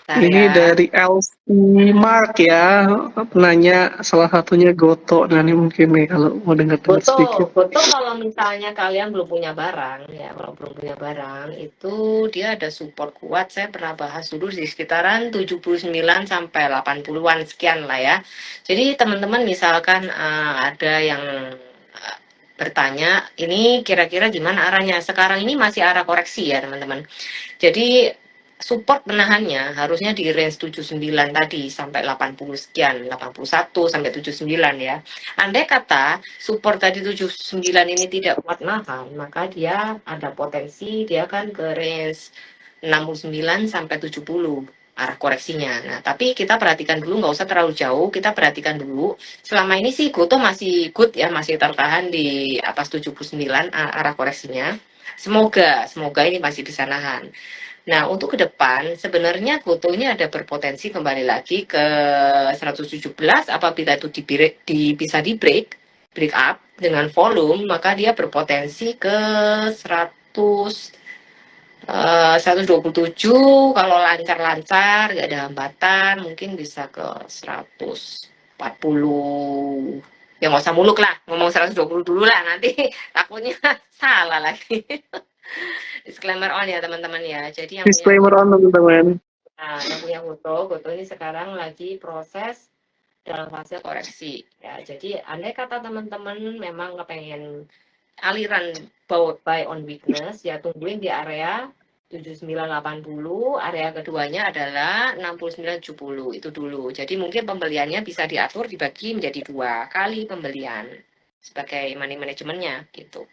Ini Saya. dari LC Mark ya, penanya salah satunya Goto. Nah, ini mungkin nih kalau mau dengar-dengar Foto, sedikit. foto kalau misalnya kalian belum punya barang, ya kalau belum punya barang, itu dia ada support kuat. Saya pernah bahas dulu di sekitaran 79 sampai 80-an sekian lah ya. Jadi teman-teman misalkan ada yang bertanya, ini kira-kira gimana arahnya? Sekarang ini masih arah koreksi ya teman-teman. Jadi support penahannya harusnya di range 79 tadi sampai 80 sekian, 81 sampai 79 ya. Andai kata support tadi 79 ini tidak kuat nahan, maka dia ada potensi dia akan ke range 69 sampai 70 arah koreksinya. Nah, tapi kita perhatikan dulu, nggak usah terlalu jauh, kita perhatikan dulu. Selama ini sih Goto masih good ya, masih tertahan di atas 79 arah koreksinya. Semoga ini masih bisa nahan. Nah, untuk ke depan sebenarnya Goto ini ada berpotensi kembali lagi ke 117 apabila itu bisa break up dengan volume, maka dia berpotensi ke 127 kalau lancar-lancar, nggak ada hambatan, mungkin bisa ke 140. Ya nggak usah muluk lah, ngomong 120 dulu lah, nanti takutnya salah lagi. Disclaimer on ya teman-teman ya. Jadi yang punya Disclaimer on teman-teman. Goto ini sekarang lagi proses dalam fase koreksi. Ya, jadi andai kata teman-teman memang kepengen aliran buy on weakness, ya tungguin di area 7980, area keduanya adalah 6970 itu dulu. Jadi mungkin pembeliannya bisa diatur dibagi menjadi 2 kali pembelian sebagai money manajemennya gitu.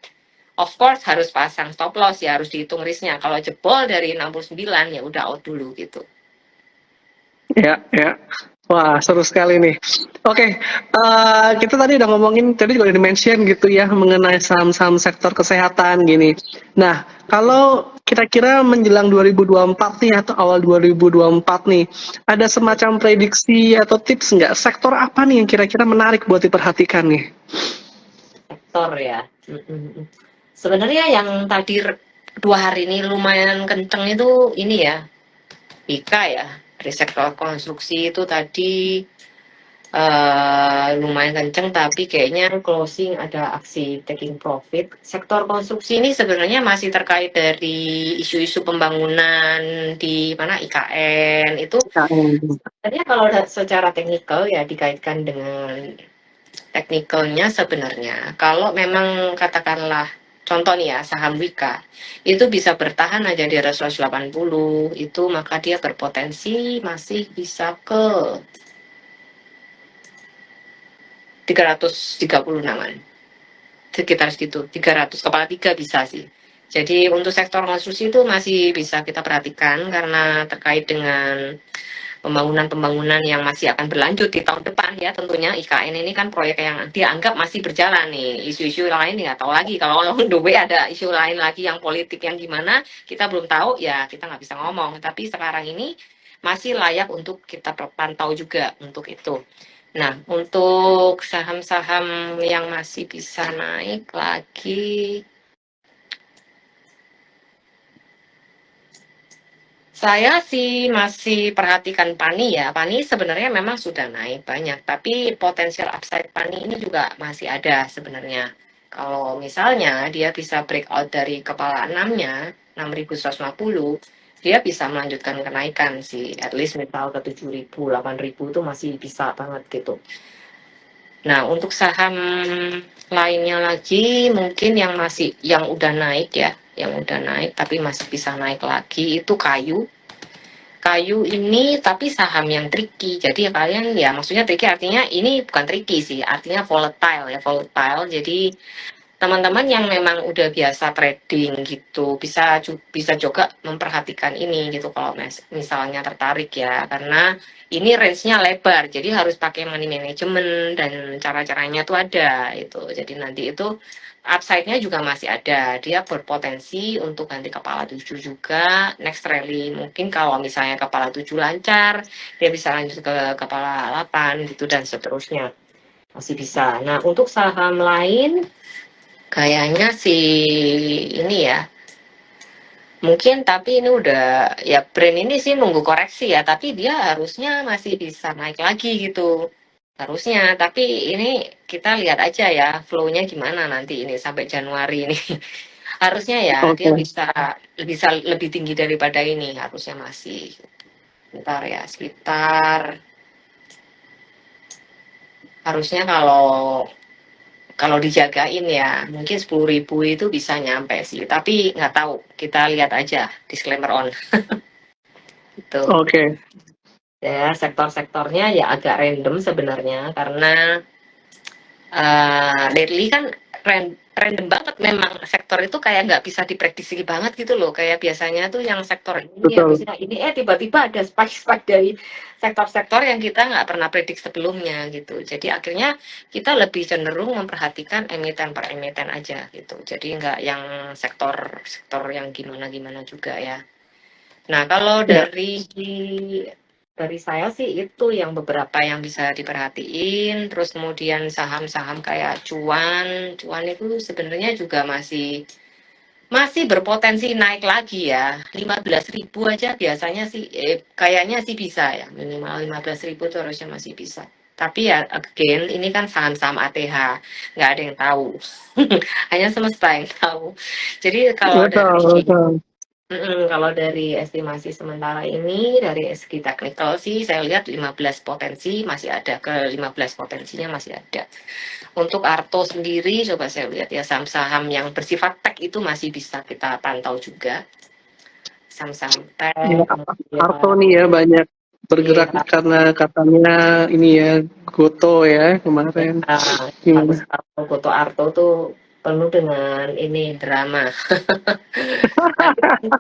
Of course harus pasang stop loss ya, harus dihitung risknya. Kalau jebol dari 69 ya udah out dulu gitu. Ya, ya. Wah, seru sekali nih. Oke, kita tadi udah ngomongin, tadi juga udah di-mention gitu ya, mengenai saham-saham sektor kesehatan gini. Nah, kalau kira-kira menjelang 2024 nih, atau awal 2024 nih, ada semacam prediksi atau tips nggak? Sektor apa nih yang kira-kira menarik buat diperhatikan nih? Sektor ya. Sebenarnya yang tadi 2 hari ini lumayan kenceng itu ini ya, Ika ya, dari sektor konstruksi itu tadi lumayan kenceng, tapi kayaknya closing ada aksi taking profit. Sektor konstruksi ini sebenarnya masih terkait dari isu-isu pembangunan di mana IKN itu. Sebenarnya kalau secara teknikal ya dikaitkan dengan teknikalnya sebenarnya. Kalau memang katakanlah contoh nih ya saham Wika itu bisa bertahan aja di atas 180 itu, maka dia berpotensi masih bisa ke 336-an. Sekitar segitu, 300 kepala 3 bisa sih. Jadi untuk sektor konstruksi itu masih bisa kita perhatikan karena terkait dengan pembangunan-pembangunan yang masih akan berlanjut di tahun depan ya tentunya. IKN ini kan proyek yang dianggap masih berjalan nih. Isu-isu lain nggak tahu lagi. Kalau on the way ada isu lain lagi yang politik yang gimana, kita belum tahu ya kita nggak bisa ngomong. Tapi sekarang ini masih layak untuk kita pantau juga untuk itu. Nah, untuk saham-saham yang masih bisa naik lagi, saya sih masih perhatikan Pani ya. Pani sebenarnya memang sudah naik banyak, tapi potensial upside Pani ini juga masih ada sebenarnya. Kalau misalnya dia bisa breakout dari kepala 6-nya, 6.150, dia bisa melanjutkan kenaikan sih. At least misal ke 7.000, 8.000 itu masih bisa banget gitu. Nah, untuk saham lainnya lagi mungkin yang udah naik ya, yang udah naik tapi masih bisa naik lagi itu kayu. Kayu ini tapi saham yang tricky. Jadi kalian ya maksudnya tricky artinya ini bukan tricky sih, artinya volatile ya, volatile. Jadi teman-teman yang memang udah biasa trading gitu bisa juga memperhatikan ini gitu kalau misalnya tertarik ya, karena ini range-nya lebar jadi harus pakai money management dan cara-caranya tuh ada itu. Jadi nanti itu upside-nya juga masih ada, dia berpotensi untuk ganti kepala 7 juga next rally. Mungkin kalau misalnya kepala 7 lancar dia bisa lanjut ke kepala 8 gitu dan seterusnya masih bisa. Nah, untuk saham lain kayaknya sih ini ya, Mungkin tapi ini udah ya brand ini sih nunggu koreksi ya, tapi dia harusnya masih bisa naik lagi gitu. Harusnya, tapi ini kita lihat aja ya flow-nya gimana nanti ini sampai Januari ini. Harusnya ya dia Oke. bisa lebih tinggi daripada ini, harusnya masih. Bentar ya, sekitar harusnya kalau kalau dijagain ya mungkin 10.000 itu bisa nyampe sih. Tapi nggak tahu, kita lihat aja disclaimer on itu. Oke. Ya, sektor-sektornya ya agak random sebenarnya karena lately kan random banget memang sektor itu kayak nggak bisa diprediksi banget gitu loh. Kayak biasanya tuh yang sektor ini Betul. habisnya ini tiba-tiba ada spike-spike dari sektor-sektor yang kita nggak pernah predik sebelumnya gitu. Jadi akhirnya kita lebih cenderung memperhatikan emiten per emiten aja gitu. Jadi nggak yang sektor-sektor yang gimana-gimana juga ya. Nah, kalau Ya. dari saya sih itu yang beberapa yang bisa diperhatiin, terus kemudian saham-saham kayak cuan itu sebenarnya juga masih masih berpotensi naik lagi ya. 15.000 aja biasanya sih kayaknya sih bisa ya. Minimal 15.000 itu harusnya masih bisa. Tapi ya again ini kan saham-saham ATH, nggak ada yang tahu. Hanya semesta yang tahu. Jadi kalau Betul, dari betul. Kalau dari estimasi sementara ini, dari segi teknikal sih saya lihat 15 potensi masih ada, ke 15 potensinya masih ada. Untuk Arto sendiri, coba saya lihat ya, saham-saham yang bersifat tech itu masih bisa kita pantau juga. Saham-saham Ya, tech, Arto kemudian nih ya banyak iya, bergerak karena katanya ini ya Goto ya ya, kemarin. Gimana? bagus Arto, Goto Arto tuh penuh dengan ini drama.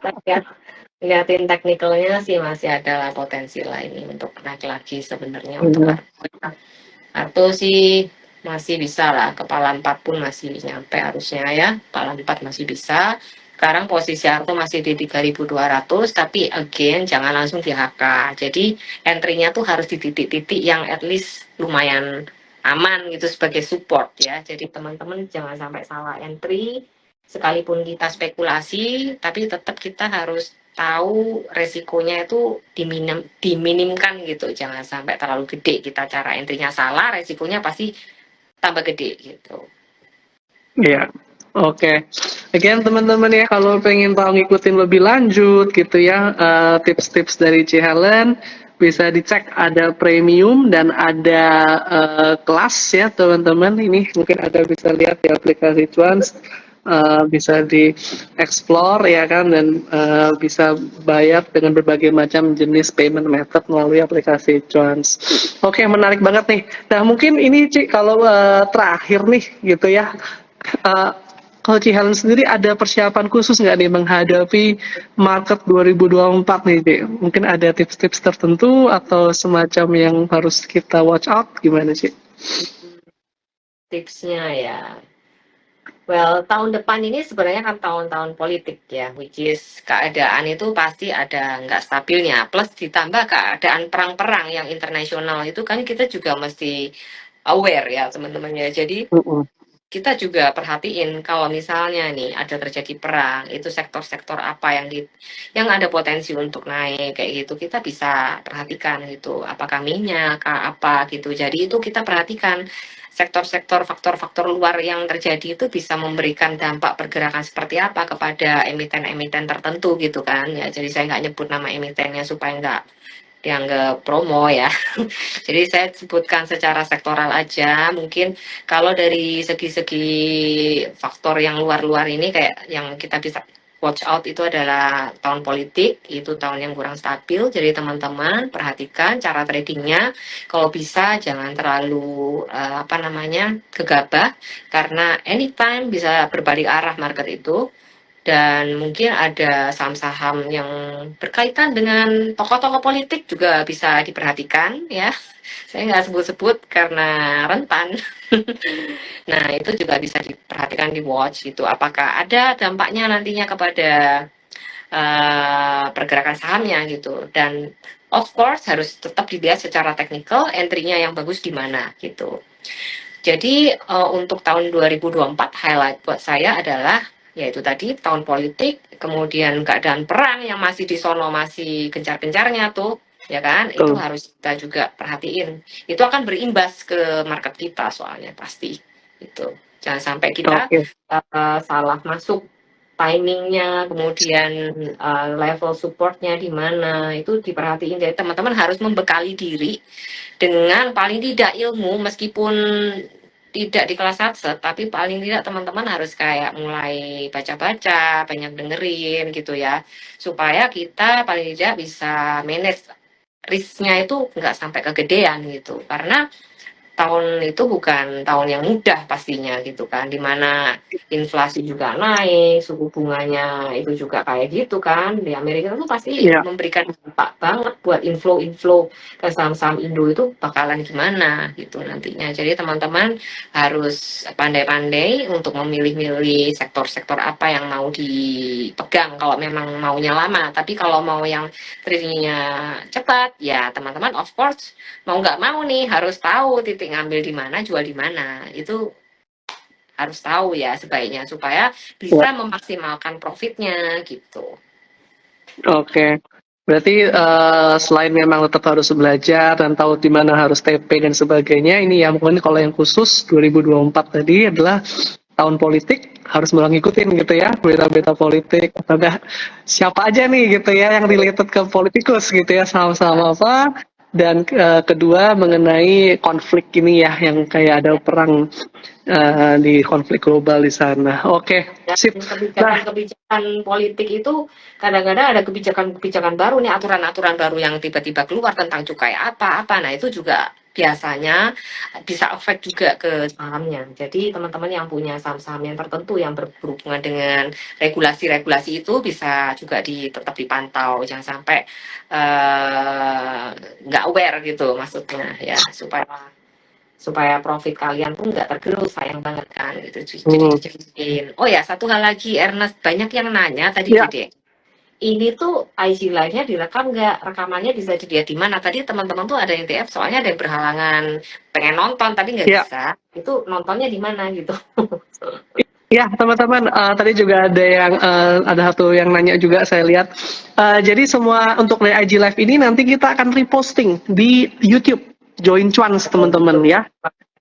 Tapi lihatin teknikalnya sih masih ada lah potensi lah ini untuk naik lagi sebenarnya untuk Ya, Arto. Arto sih masih bisa lah, kepala 4 pun masih nyampe harusnya ya, kepala 4 masih bisa. Sekarang posisi Arto masih di 3.200, tapi again jangan langsung di HK. Jadi entry-nya tuh harus di titik-titik yang at least lumayan aman gitu sebagai support ya. Jadi teman-teman jangan sampai salah entry, sekalipun kita spekulasi, tapi tetap kita harus tahu resikonya itu diminimkan gitu, jangan sampai terlalu gede, kita cara entry-nya salah resikonya pasti tambah gede gitu. ya. Oke. Again teman-teman ya kalau pengen tahu ngikutin lebih lanjut gitu ya tips-tips dari C. Helen bisa dicek ada premium dan ada kelas ya teman-teman. Ini mungkin ada bisa lihat di aplikasi Cuans. Bisa di explore ya kan dan bisa bayar dengan berbagai macam jenis payment method melalui aplikasi Cuans. Oke, menarik banget nih. Nah, mungkin ini Ci kalau terakhir nih gitu ya. Eh, kalau Ci Helen sendiri ada persiapan khusus nggak nih menghadapi market 2024 nih, Ci? Mungkin ada tips-tips tertentu atau semacam yang harus kita watch out gimana sih? Tipsnya ya, well, tahun depan ini sebenarnya kan tahun-tahun politik ya, which is keadaan itu pasti ada nggak stabilnya, plus ditambah keadaan perang-perang yang internasional itu kan kita juga mesti aware ya teman-teman ya. Jadi Mm-mm. kita juga perhatiin kalau misalnya nih ada terjadi perang, itu sektor-sektor apa yang ada potensi untuk naik kayak gitu, kita bisa perhatikan gitu, apakah minyak, apa gitu. Jadi itu kita perhatikan sektor-sektor faktor-faktor luar yang terjadi itu bisa memberikan dampak pergerakan seperti apa kepada emiten-emiten tertentu gitu kan ya. Jadi saya nggak nyebut nama emitennya supaya nggak dianggap promo ya. Jadi saya sebutkan secara sektoral aja. Mungkin kalau dari segi-segi faktor yang luar-luar ini kayak yang kita bisa watch out itu adalah tahun politik, itu tahun yang kurang stabil. Jadi teman-teman perhatikan cara tradingnya. Kalau bisa jangan terlalu apa namanya gegabah karena anytime bisa berbalik arah market itu. Dan mungkin ada saham-saham yang berkaitan dengan tokoh-tokoh politik juga bisa diperhatikan ya. Saya nggak sebut-sebut karena rentan. Nah, itu juga bisa diperhatikan di watch gitu. Apakah ada dampaknya nantinya kepada pergerakan sahamnya gitu. Dan of course harus tetap dilihat secara teknikal entry-nya yang bagus di mana gitu. Jadi untuk tahun 2024 highlight buat saya adalah yaitu tadi tahun politik, kemudian keadaan perang yang masih di sono masih gencar-gencarnya tuh, ya kan? Itu Betul. harus kita juga perhatiin. Itu akan berimbas ke market kita soalnya pasti. Itu. Jangan sampai kita Oke. salah masuk timingnya, kemudian level supportnya di mana, itu diperhatiin. Jadi teman-teman harus membekali diri dengan paling tidak ilmu, meskipun tidak di kelas satset, tapi paling tidak teman-teman harus kayak mulai baca-baca, banyak dengerin gitu ya, supaya kita paling tidak bisa manage risknya itu nggak sampai kegedean gitu. Karena tahun itu bukan tahun yang mudah pastinya gitu kan, dimana inflasi juga naik, suku bunganya itu juga kayak gitu kan, di Amerika itu pasti Ya, memberikan dampak banget buat inflow ke saham-saham Indo itu bakalan gimana gitu nantinya. Jadi teman-teman harus pandai-pandai untuk memilih-milih sektor-sektor apa yang mau dipegang kalau memang maunya lama. Tapi kalau mau yang tradingnya cepat, ya teman-teman of course mau nggak mau nih harus tahu titik ngambil di mana, jual di mana. Itu harus tahu ya sebaiknya supaya ya. bisa memaksimalkan profitnya gitu. Oke. Berarti selain memang tetap harus belajar dan tahu di mana harus TP dan sebagainya, ini ya mungkin kalau yang khusus 2024 tadi adalah tahun politik, harus mulai ngikutin gitu ya, berita-berita politik atau enggak siapa aja nih gitu ya yang related ke politikus gitu ya, saham-saham apa. Dan kedua mengenai konflik ini ya, yang kayak ada perang di konflik global di sana. Oke, Dan sip. Nah, kebijakan-kebijakan politik itu kadang-kadang ada kebijakan-kebijakan baru nih, aturan-aturan baru yang tiba-tiba keluar tentang cukai apa-apa. Nah, itu juga biasanya bisa efek juga ke sahamnya. Jadi teman-teman yang punya saham-saham yang tertentu yang berhubungan dengan regulasi-regulasi itu bisa juga tetap dipantau. Jangan sampai nggak aware gitu maksudnya ya, supaya supaya profit kalian tuh nggak tergerus, sayang banget kan gitu. Jadi hmm, diceritain. Oh ya, satu hal lagi, Ernest, banyak yang nanya tadi ya, Dede, ini tuh IG live-nya direkam nggak? Rekamannya bisa dilihat di mana? Tadi teman-teman tuh ada yang TF, soalnya ada yang berhalangan pengen nonton tapi nggak ya. bisa. Itu nontonnya di mana gitu? Ya, teman-teman, tadi juga ada satu yang nanya juga saya lihat. Jadi semua untuk dari IG Live ini nanti kita akan reposting di YouTube. Join Cuans, teman-teman ya.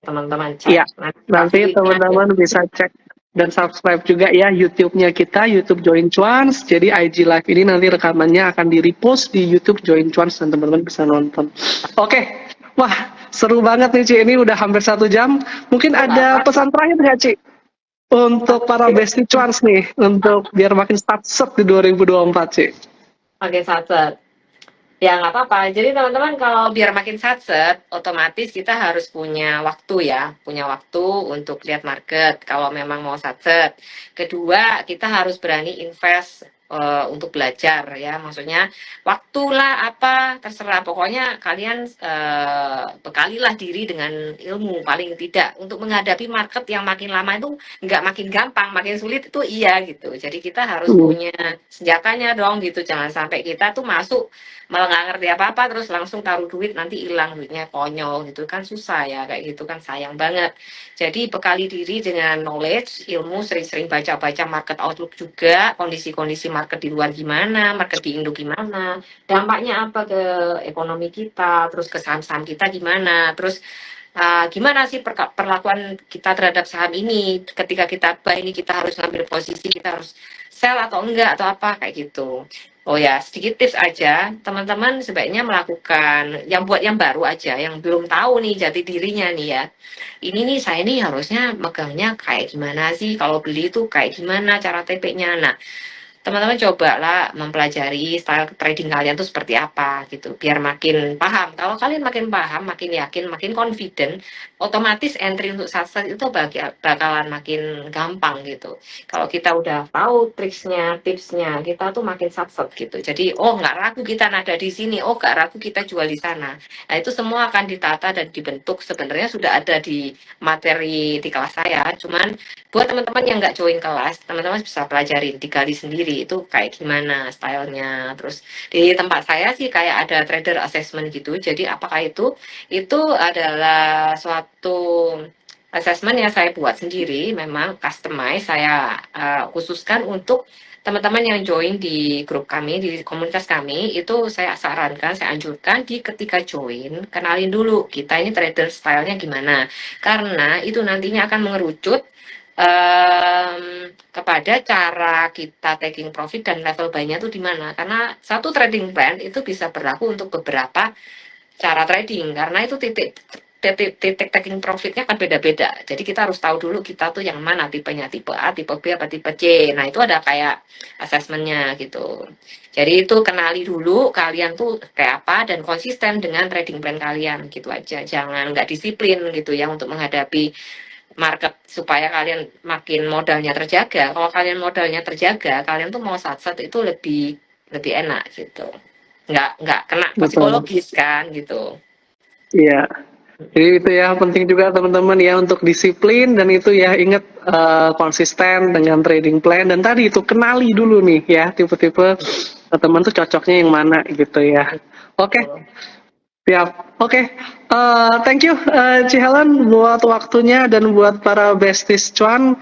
Teman-teman Iya, cek. Nanti kasih nanti linknya ya. teman-teman bisa cek dan subscribe juga ya YouTube-nya kita, YouTube Join Cuans. Jadi IG Live ini nanti rekamannya akan di-repost di YouTube Join Cuans dan teman-teman bisa nonton. Oke, wah seru banget nih Ci, ini udah hampir 1 jam. Mungkin Oh, nggak ada apa-apa. pesan terakhir nggak Ci? Untuk para bestie cuans nih, untuk biar makin satset di 2024 sih. Oke, satset. Ya nggak apa-apa. Jadi teman-teman kalau biar makin satset, otomatis kita harus punya waktu ya, punya waktu untuk lihat market kalau memang mau satset. Kedua, kita harus berani invest untuk belajar ya, maksudnya waktulah apa terserah, pokoknya kalian bekalilah diri dengan ilmu paling tidak untuk menghadapi market yang makin lama itu nggak makin gampang, makin sulit itu iya gitu. Jadi kita harus Hmm. punya senjatanya dong gitu, jangan sampai kita tuh masuk malah nggak ngerti apa-apa terus langsung taruh duit nanti hilang duitnya konyol gitu kan, susah ya kayak gitu kan, sayang banget. Jadi bekali diri dengan knowledge, ilmu, sering-sering baca-baca market outlook juga, kondisi-kondisi market di luar gimana, market di Indo gimana, dampaknya apa ke ekonomi kita, terus ke saham-saham kita gimana, terus gimana sih perlakuan kita terhadap saham ini, ketika kita buy ini kita harus ngambil posisi, kita harus sell atau enggak atau apa kayak gitu. Oh ya, sedikit tips aja, teman-teman sebaiknya melakukan yang buat yang baru aja, yang belum tahu nih jati dirinya nih ya. Ini nih saya nih harusnya megangnya kayak gimana sih, kalau beli itu kayak gimana cara TP-nya. Nah, teman-teman cobalah mempelajari style trading kalian tuh seperti apa gitu, biar makin paham. Kalau kalian makin paham, makin yakin, makin confident, otomatis entry untuk sukses itu bakalan makin gampang gitu. Kalau kita udah tahu triksnya, tipsnya, kita tuh makin sukses gitu. Jadi, oh nggak ragu kita nada di sini, oh nggak ragu kita jual di sana. Nah itu semua akan ditata dan dibentuk, sebenarnya sudah ada di materi di kelas saya, cuman buat teman-teman yang nggak join kelas, teman-teman bisa pelajarin, digali sendiri itu kayak gimana stylenya. Terus di tempat saya sih kayak ada trader assessment gitu. Jadi apakah itu adalah suatu Assessment yang saya buat sendiri, memang customize, saya khususkan untuk teman-teman yang join di grup kami, di komunitas kami, itu saya sarankan, saya anjurkan ketika join, kenalin dulu kita ini trader stylenya gimana. Karena itu nantinya akan mengerucut kepada cara kita taking profit dan level buy-nya itu di mana. Karena satu trading plan itu bisa berlaku untuk beberapa cara trading, karena itu titik taking profitnya kan beda-beda. Jadi kita harus tahu dulu kita tuh yang mana tipenya, tipe A, tipe B, apa tipe C. Nah itu ada kayak assessmentnya gitu. Jadi itu kenali dulu kalian tuh kayak apa dan konsisten dengan trading plan kalian gitu aja. Jangan nggak disiplin gitu ya untuk menghadapi market supaya kalian makin modalnya terjaga. Kalau kalian modalnya terjaga, kalian tuh mau satset itu lebih enak gitu. Nggak kena Betul. psikologis kan gitu. Iya. Jadi itu ya penting juga teman-teman ya untuk disiplin dan itu ya ingat konsisten dengan trading plan dan tadi itu kenali dulu nih ya tipe-tipe teman tuh cocoknya yang mana gitu ya. Oke, siap. Oke, thank you Ci Helen buat waktunya dan buat para besties cuan.